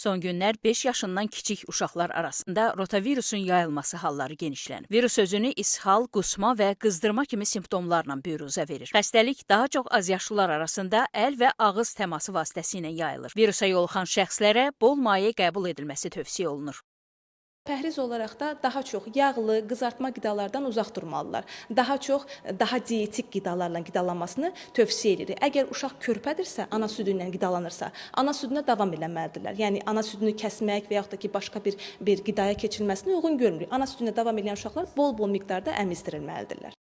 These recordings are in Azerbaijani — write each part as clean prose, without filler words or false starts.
Son günlər 5 yaşından kiçik uşaqlar arasında rotavirusun yayılması halları genişlənir. Virus özünü ishal, qusma və qızdırma kimi simptomlarla büruzə verir. Xəstəlik daha çox azyaşlılar arasında əl və ağız təması vasitəsilə yayılır. Virusa yoluxan şəxslərə bol maye qəbul edilməsi tövsiyə olunur. Pəhriz olaraq da daha çox yağlı, qızartma qidalardan uzaq durmalılar. Daha dietik qidalarla qidalanmasını tövsiyə edirik. Əgər uşaq körpədirsə, ana südü ilə qidalanırsa, ana südünə davam eləməlidirlər. Yəni ana südünü kəsmək və yaxud da ki, başqa bir qidaya keçirilməsini uyğun görmürük. Ana südünə davam edən uşaqlar bol-bol miqdarda əmizdirilməlidirlər.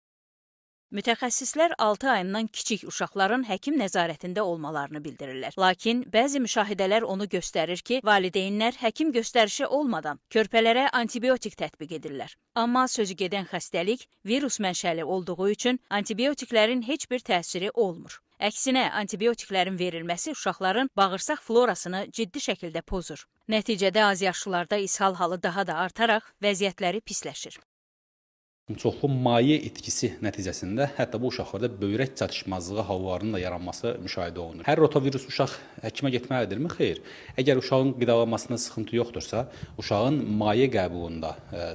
Mütəxəssislər 6 ayından kiçik uşaqların həkim nəzarətində olmalarını bildirirlər. Lakin bəzi müşahidələr onu göstərir ki, valideynlər həkim göstərişi olmadan körpələrə antibiotik tətbiq edirlər. Amma sözü gedən xəstəlik virus mənşəli olduğu üçün antibiotiklərin heç bir təsiri olmur. Əksinə, antibiotiklərin verilməsi uşaqların bağırsaq florasını ciddi şəkildə pozur. Nəticədə azyaşlılarda ishal halı daha da artaraq vəziyyətləri pisləşir. Çoxlu maye itkisi nəticəsində hətta bu uşaqlarda böyrək çatışmazlığı hallarının da yaranması müşahidə olunur. Hər rotavirus uşaq həkimə getməlidirmi? Xeyr. Əgər uşağın qidalanmasında sıxıntı yoxdursa, uşağın maye qəbulunda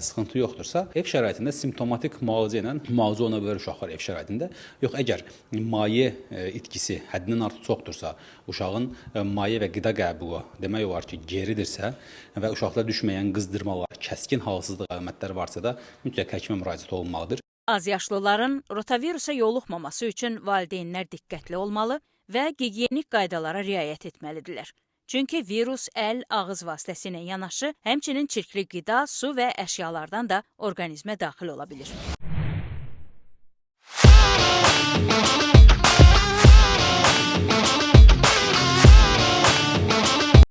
sıxıntı yoxdursa, ev şəraitində simptomatik müalicə ilə müalicə oluna bilər uşaqlar ev şəraitində. Yox, əgər maye itkisi həddindən artıq çoxdursa, uşağın maye və qida qəbulu demək olar ki, geridirsə və uşaqda düşməyən qızdırmalar, kəskin halsızlıq əlamətləri varsa da mütləq həkimə müraciət olmalıdır. Azyaşlıların rotavirusa yoluxmaması üçün valideynlər diqqətli olmalı və gigiyenik qaydalara riayət etməlidirlər. Çünki virus əl, ağız vasitəsilə yanaşı, həmçinin çirkli qida, su və əşyalardan da orqanizmə daxil ola bilir.